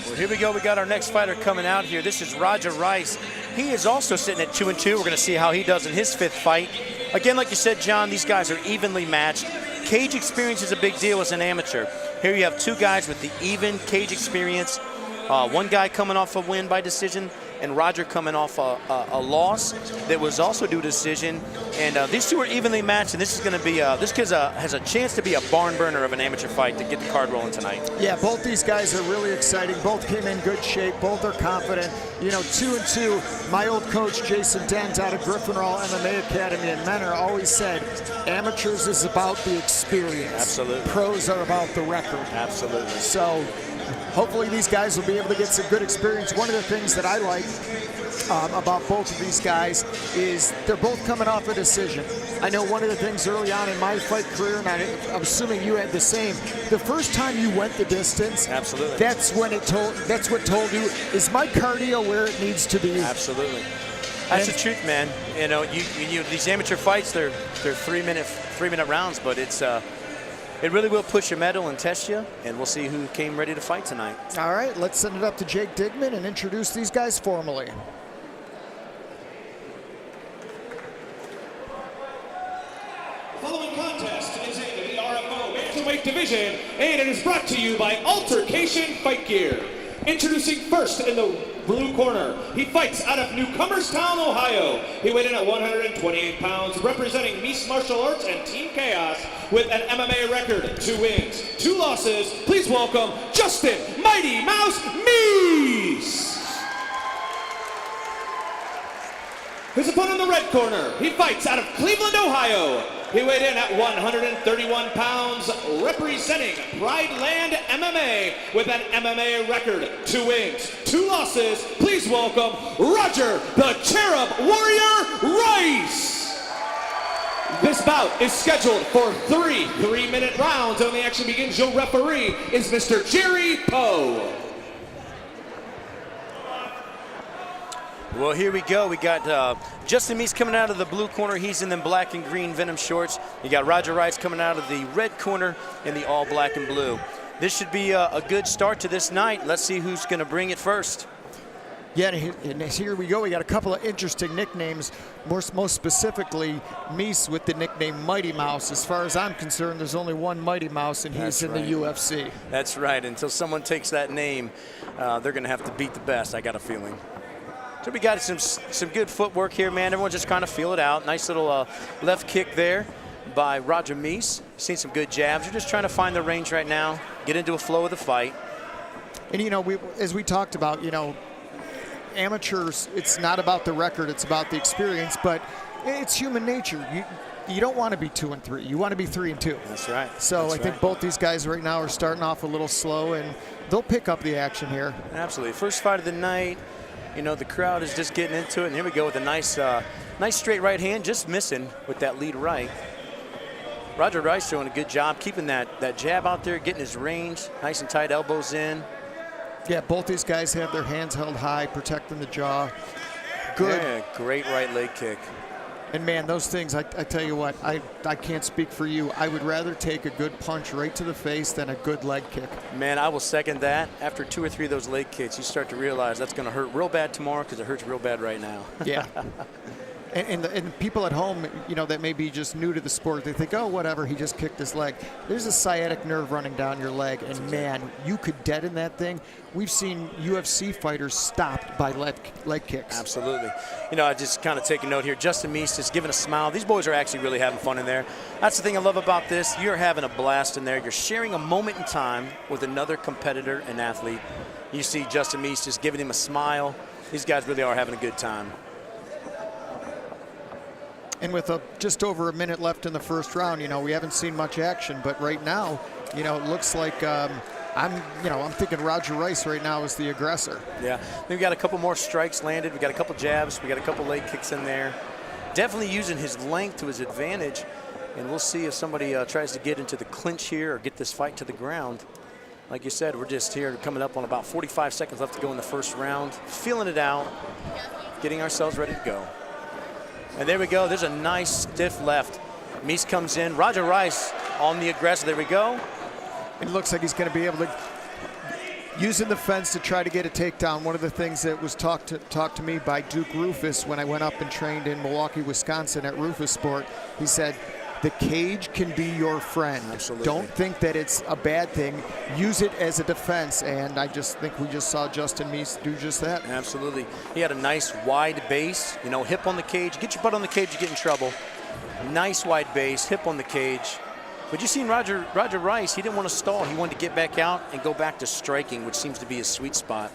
Well, here we go. We got our next fighter coming out here. This is Roger Rice. He is also sitting at 2-2. We're going to see how he does in his 5th fight. Again, like you said, John, these guys are evenly matched. Cage experience is a big deal as an amateur. Here you have 2 guys with the even cage experience. One guy coming off a win by decision, and Roger coming off a loss that was also due to decision. And these 2 are evenly matched, and this is going to be this kid has a chance to be a barn burner of an amateur fight to get the card rolling tonight. Yeah, both these guys are really exciting. Both came in good shape. Both are confident. You know, 2-2. My old coach Jason Dent out of Griffinrall MMA Academy in Menor always said, amateurs is about the experience. Absolutely. Pros are about the record. Absolutely. So hopefully these guys will be able to get some good experience. One of the things that I like about both of these guys is they're both coming off a decision. I know one of the things early on in my fight career, and I'm assuming you had the same, the first time you went the distance, absolutely, that's what told you, is my cardio where it needs to be? Absolutely. That's the truth, man. You know, you these amateur fights, they're 3-minute rounds, but it really will push your mettle and test you, and we'll see who came ready to fight tonight. All right, let's send it up to Jake Digman and introduce these guys formally. The following contest is in the RFO bantamweight division, and it is brought to you by Altercation Fight Gear. Introducing first in the blue corner, he fights out of Newcomerstown, Ohio. He weighed in at 128 pounds, representing Meese Martial Arts and Team Chaos with an MMA record, 2 wins, 2 losses. Please welcome Justin Mighty Mouse Meese. His opponent in the red corner, he fights out of Cleveland, Ohio. He weighed in at 131 pounds, representing Pride Land MMA with an MMA record, 2 wins, 2 losses. Please welcome Roger the Cherub Warrior Rice. This bout is scheduled for 3 3-minute rounds, and when the action begins, your referee is Mr. Jerry Poe. Well, here we go. We got Justin Meese coming out of the blue corner. He's in the black and green Venom shorts. You got Roger Rice coming out of the red corner in the all black and blue. This should be a good start to this night. Let's see who's going to bring it first. Yeah, and here we go. We got a couple of interesting nicknames, most specifically Meese with the nickname Mighty Mouse. As far as I'm concerned, there's only one Mighty Mouse, and he's in the UFC. That's right. Until someone takes that name, they're going to have to beat the best, I got a feeling. So we got some good footwork here, man. Everyone just kind of feel it out. Nice little left kick there by Roger Meese. Seen some good jabs. You're just trying to find the range right now, get into a flow of the fight. And, you know, as we talked about, you know, amateurs, it's not about the record, it's about the experience, but it's human nature. You don't want to be 2-3. You want to be 3-2. That's right. So I think both these guys right now are starting off a little slow, and they'll pick up the action here. Absolutely. First fight of the night. You know, the crowd is just getting into it, and here we go with a nice straight right hand, just missing with that lead right. Roger Rice doing a good job keeping that jab out there, getting his range, nice and tight elbows in. Yeah, both these guys have their hands held high, protecting the jaw. Good. Yeah, great right leg kick. And man, those things, I tell you what, I can't speak for you. I would rather take a good punch right to the face than a good leg kick. Man, I will second that. After 2 or 3 of those leg kicks, you start to realize that's going to hurt real bad tomorrow because it hurts real bad right now. Yeah. And people at home, you know, that may be just new to the sport, they think, oh, whatever, he just kicked his leg. There's a sciatic nerve running down your leg, and man, you could deaden that thing. We've seen UFC fighters stopped by leg kicks. Absolutely. You know, I just kind of take a note here. Justin Meese just giving a smile. These boys are actually really having fun in there. That's the thing I love about this. You're having a blast in there. You're sharing a moment in time with another competitor and athlete. You see Justin Meese just giving him a smile. These guys really are having a good time. And with just over a minute left in the first round, you know, we haven't seen much action, but right now, you know, it looks like I'm thinking Roger Rice right now is the aggressor. Yeah, we've got a couple more strikes landed. We got a couple jabs. We got a couple leg kicks in there. Definitely using his length to his advantage, and we'll see if somebody tries to get into the clinch here or get this fight to the ground. Like you said, we're just here coming up on about 45 seconds left to go in the first round, feeling it out, getting ourselves ready to go. And there we go. There's a nice stiff left. Meese comes in. Roger Rice on the aggressor. There we go. It looks like he's going to be able to using the fence to try to get a takedown. One of the things that was talked to me by Duke Rufus when I went up and trained in Milwaukee, Wisconsin at Rufus Sport, he said, the cage can be your friend. Absolutely. Don't think that it's a bad thing. Use it as a defense, and I just think we just saw Justin Meese do just that. Absolutely. He had a nice wide base, you know, hip on the cage. Get your butt on the cage, you get in trouble. Nice wide base, hip on the cage. But you seen Roger Rice, he didn't want to stall. He wanted to get back out and go back to striking, which seems to be his sweet spot.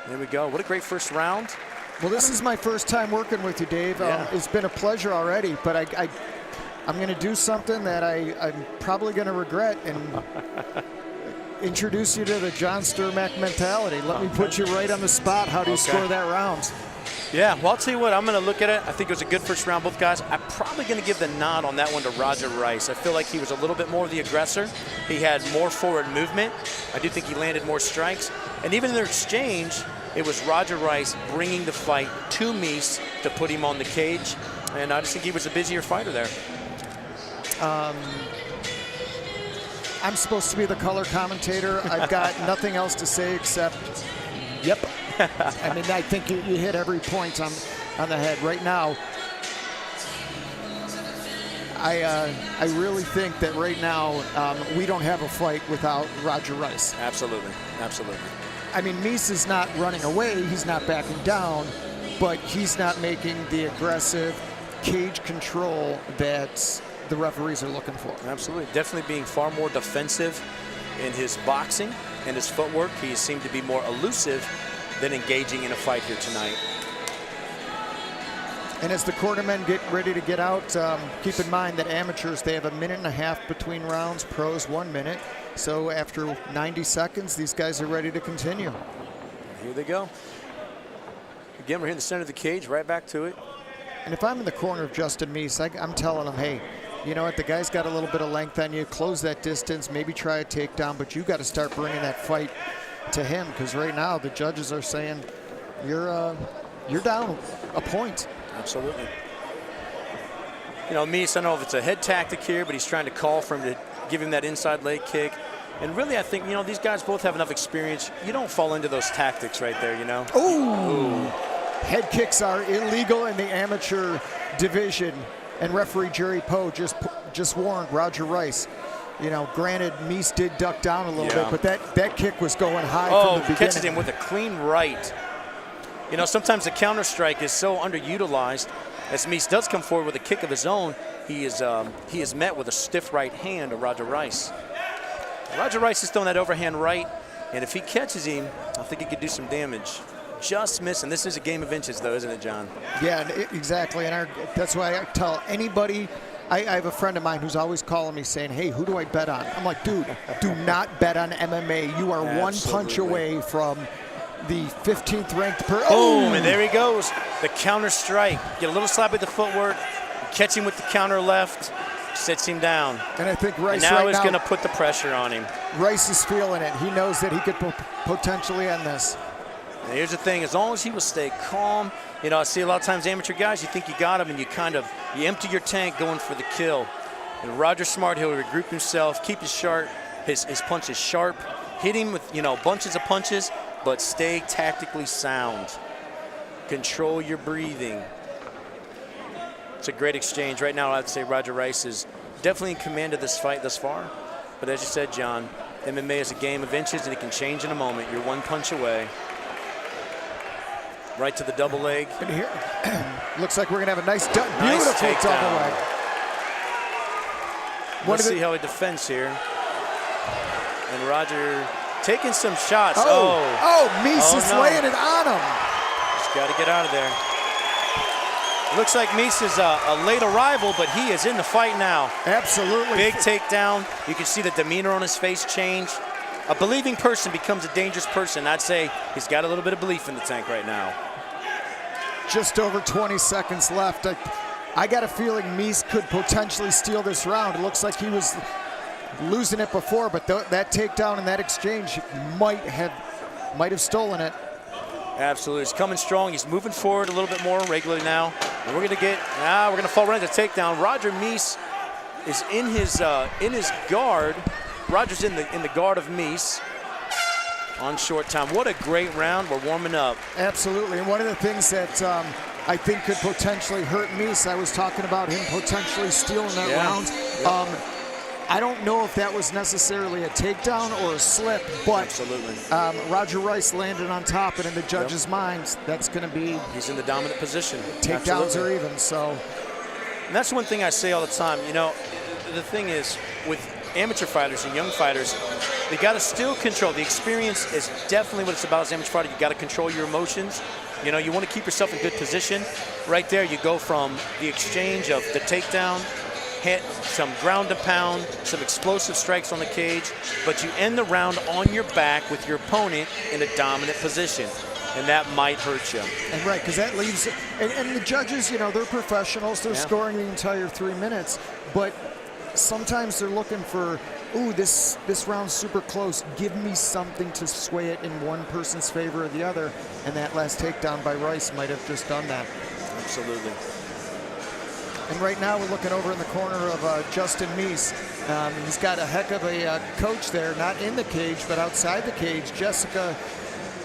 There we go. What a great first round. Well, this is my first time working with you, Dave. Yeah. It's been a pleasure already, but I'm going to do something that I'm probably going to regret and introduce you to the John Sturmack mentality. Let me put you right on the spot. How do you score that round? Yeah, well, I'll tell you what, I'm going to look at it. I think it was a good first round, both guys. I'm probably going to give the nod on that one to Roger Rice. I feel like he was a little bit more of the aggressor. He had more forward movement. I do think he landed more strikes. And even in their exchange, it was Roger Rice bringing the fight to Meese to put him on the cage. And I just think he was a busier fighter there. I'm supposed to be the color commentator. I've got nothing else to say except, yep. I mean, I think you hit every point on the head. Right now, I really think that right now we don't have a fight without Roger Rice. Absolutely, absolutely. I mean, Meese is not running away. He's not backing down, but he's not making the aggressive cage control that the referees are looking for. Absolutely. Definitely being far more defensive in his boxing and his footwork. He seemed to be more elusive than engaging in a fight here tonight. And as the cornermen get ready to get out, keep in mind that amateurs, they have a minute and a half between rounds, pros 1 minute. So after 90 seconds, these guys are ready to continue. Here they go. Again, we're here in the center of the cage, right back to it. And if I'm in the corner of Justin Meese, I'm telling him, hey, you know what, the guy's got a little bit of length on you, close that distance, maybe try a takedown, but you got to start bringing that fight to him, because right now the judges are saying you're down a point. Absolutely. You know, Meese, I don't know if it's a head tactic here, but he's trying to call for him to give him that inside leg kick. And really, I think, you know, these guys both have enough experience. You don't fall into those tactics right there, you know. Ooh. Head kicks are illegal in the amateur division, and referee Jerry Poe just warned Roger Rice. You know, granted, Meese did duck down a little bit, but that kick was going high from the beginning. Catches him with a clean right. You know, sometimes the counter strike is so underutilized. As Meese does come forward with a kick of his own, he is met with a stiff right hand of Roger Rice. Roger Rice is throwing that overhand right, and if he catches him, I think he could do some damage. Just missing. This is a game of inches, though, isn't it, John? Yeah, exactly. And that's why I tell anybody. I have a friend of mine who's always calling me saying, hey, who do I bet on? I'm like, dude, do not bet on MMA. You are one punch away from the 15th ranked per. Boom, and there he goes. The counter strike. Get a little slap with the footwork. Catch him with the counter left. Sits him down. And I think Rice and now is going to put the pressure on him. Rice is feeling it. He knows that he could potentially end this. And here's the thing, as long as he will stay calm, you know, I see a lot of times amateur guys, you think you got him and you empty your tank going for the kill. And Roger Smart, he'll regroup himself, keep his punches sharp, hit him with, you know, bunches of punches, but stay tactically sound. Control your breathing. It's a great exchange. Right now, I'd say Roger Rice is definitely in command of this fight thus far. But as you said, John, MMA is a game of inches and it can change in a moment. You're one punch away. Right to the double leg. And here, looks like we're going to have a nice beautiful double leg. Let's see how he defends here. And Roger taking some shots. Meese is laying it on him. Just got to get out of there. Looks like Meese is a late arrival, but he is in the fight now. Absolutely. Big takedown. You can see the demeanor on his face change. A believing person becomes a dangerous person. I'd say he's got a little bit of belief in the tank right now. Just over 20 seconds left. I got a feeling Meese could potentially steal this round. It looks like he was losing it before, but that takedown and that exchange might have stolen it. Absolutely. He's coming strong. He's moving forward a little bit more regularly now. And we're going to fall right into takedown. Roger Meese is in his guard. Roger's in the guard of Meese. on short time. What a great round. We're warming up. Absolutely. And one of the things that I think could potentially hurt Meese, I was talking about him potentially stealing that round. Yep. I don't know if that was necessarily a takedown or a slip, but absolutely. Roger Rice landed on top, and in the judge's minds, that's going to be... He's in the dominant position. Takedowns are even, so... And that's one thing I say all the time. You know, the thing is, with amateur fighters and young fighters, they got to still control. The experience is definitely what it's about as an amateur fighter. You got to control your emotions. You know, you want to keep yourself in good position. Right there, you go from the exchange of the takedown, hit some ground and pound, some explosive strikes on the cage, but you end the round on your back with your opponent in a dominant position, and that might hurt you. And right, because that leaves, and the judges, you know, they're professionals, they're scoring the entire 3 minutes, but sometimes they're looking for, ooh, this round's super close, give me something to sway it in one person's favor or the other, and that last takedown by Rice might have just done that. Absolutely. And right now we're looking over in the corner of Justin Meese. He's got a heck of a coach there, not in the cage, but outside the cage. Jessica,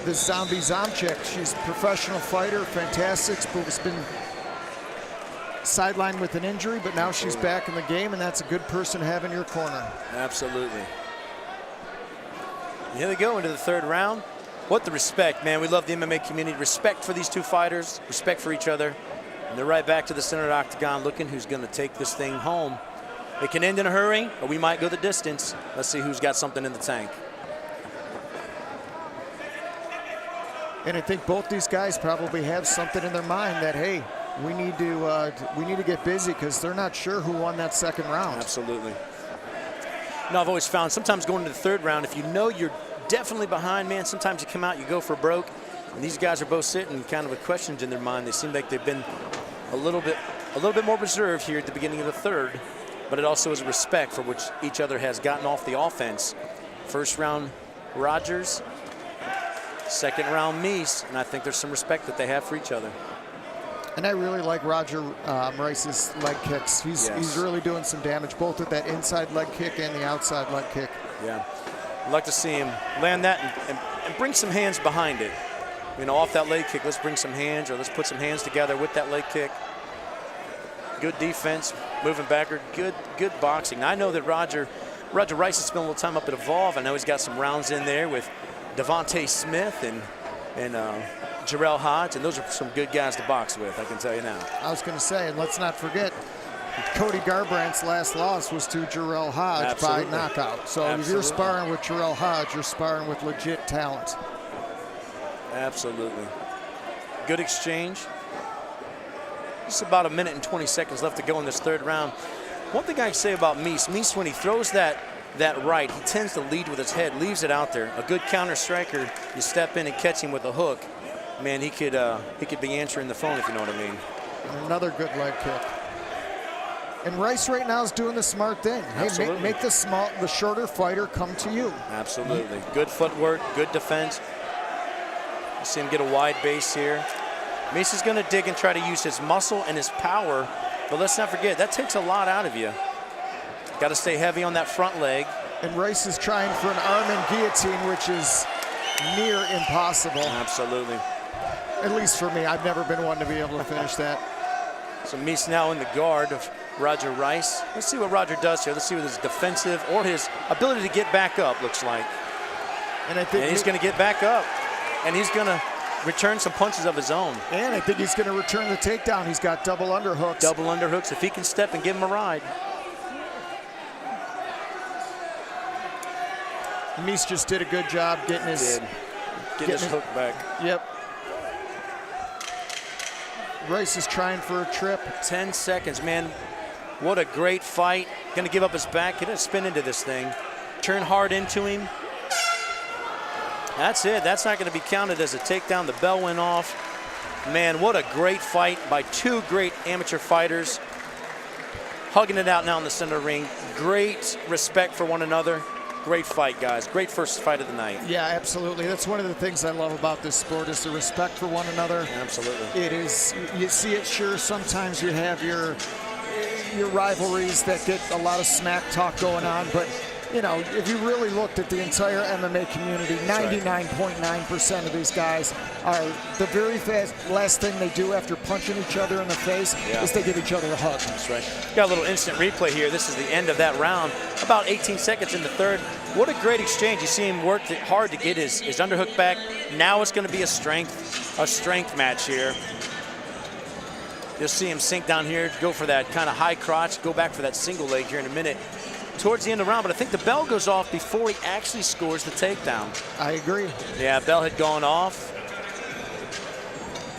the Zombie Zomchik, she's a professional fighter, fantastic, but has been sidelined with an injury, but now she's back in the game, and that's a good person to have in your corner. Absolutely. Here we go into the third round. What the respect, man. We love the MMA community. Respect for these two fighters, respect for each other. And they're right back to the center of the octagon looking who's going to take this thing home. It can end in a hurry, or we might go the distance. Let's see who's got something in the tank. And I think both these guys probably have something in their mind that, hey, we need to get busy because they're not sure who won that second round. Absolutely. No, I've always found sometimes going to the third round, if you know you're definitely behind, man, sometimes you come out, you go for broke. And these guys are both sitting kind of with questions in their mind. They seem like they've been a little bit more reserved here at the beginning of the third, but it also is a respect for which each other has gotten off the offense. First round, Rogers. Second round, Meese, and I think there's some respect that they have for each other. And I really like Roger Rice's leg kicks. He's really doing some damage, both with that inside leg kick and the outside leg kick. Yeah, I'd like to see him land that and bring some hands behind it. You know, off that leg kick, let's bring some hands, or let's put some hands together with that leg kick. Good defense, moving backward, good boxing. Now, I know that Roger Rice has spent a little time up at Evolve. I know he's got some rounds in there with Devontae Smith and Jarrell Hodge, and those are some good guys to box with, I can tell you now. I was going to say, and let's not forget, Cody Garbrandt's last loss was to Jarrell Hodge by knockout. So if you're sparring with Jarrell Hodge, you're sparring with legit talent. Absolutely. Good exchange. Just about a minute and 20 seconds left to go in this third round. One thing I can say about Meese, when he throws that right, he tends to lead with his head, leaves it out there. A good counter striker, you step in and catch him with a hook. Man, he could be answering the phone, if you know what I mean. And another good leg kick. And Rice right now is doing the smart thing. Hey, make the shorter fighter come to you. Absolutely. Good footwork, good defense. You see him get a wide base here. Meese is going to dig and try to use his muscle and his power, but let's not forget, that takes a lot out of you. Got to stay heavy on that front leg. And Rice is trying for an arm and guillotine, which is near impossible. Absolutely. At least for me, I've never been one to be able to finish that. So Meese now in the guard of Roger Rice. Let's see what Roger does here. Let's see what his defensive or his ability to get back up looks like. And I think he's going to get back up, and he's going to return some punches of his own. And I think he's going to return the takedown. He's got double underhooks. Double underhooks. If he can step and give him a ride. Meese just did a good job getting his hook back. Yep. Rice is trying for a trip. 10 seconds, man. What a great fight. Going to give up his back. He's going to spin into this thing. Turn hard into him. That's it. That's not going to be counted as a takedown. The bell went off. Man, what a great fight by two great amateur fighters. Hugging it out now in the center of the ring. Great respect for one another. Great fight, guys. Great first fight of the night. Yeah, absolutely. That's one of the things I love about this sport is the respect for one another. Absolutely. It is, you see it, sure, sometimes you have your rivalries that get a lot of smack talk going on, but you know, if you really looked at the entire MMA community, 99.9% of these guys are the very last thing they do after punching each other in the face is they give each other a hug. That's right. Got a little instant replay here. This is the end of that round. About 18 seconds in the third. What a great exchange. You see him work hard to get his underhook back. Now it's going to be a strength match here. You'll see him sink down here, go for that kind of high crotch, go back for that single leg here in a minute. Towards the end of the round, but I think the bell goes off before he actually scores the takedown. I agree. Yeah, bell had gone off.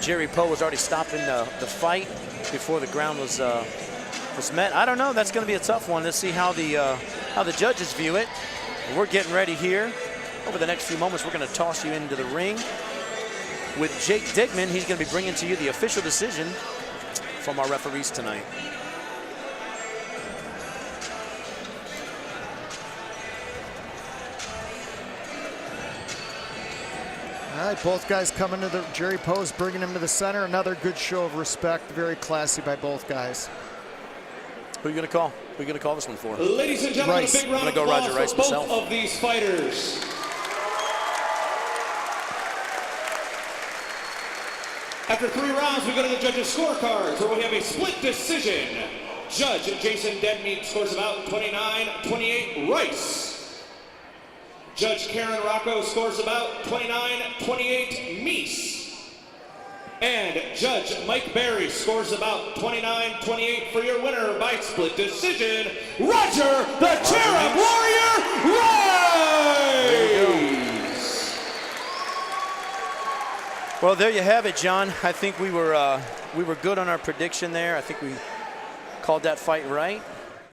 Jerry Poe was already stopping the fight before the ground was met. I don't know. That's going to be a tough one. Let's see how the judges view it. We're getting ready here. Over the next few moments, we're going to toss you into the ring with Jake Dickman. He's going to be bringing to you the official decision from our referees tonight. All right, both guys coming to the Jerry Poe's, bringing him to the center. Another good show of respect. Very classy by both guys. Who are you going to call? Who are you going to call this one for? Ladies and gentlemen, Rice. a big round of I'm gonna go applause Roger Rice for both myself. of these fighters. After 3 rounds, we go to the judges' scorecards, where we have a split decision. Judge Jason Deadmeat scores about 29-28 Rice. Judge Karen Rocco scores about 29-28 Meese. And Judge Mike Berry scores about 29-28 for your winner by split decision, Roger the Cherub Warrior Rice! Well, there you have it, John. I think we were good on our prediction there. I think we called that fight right.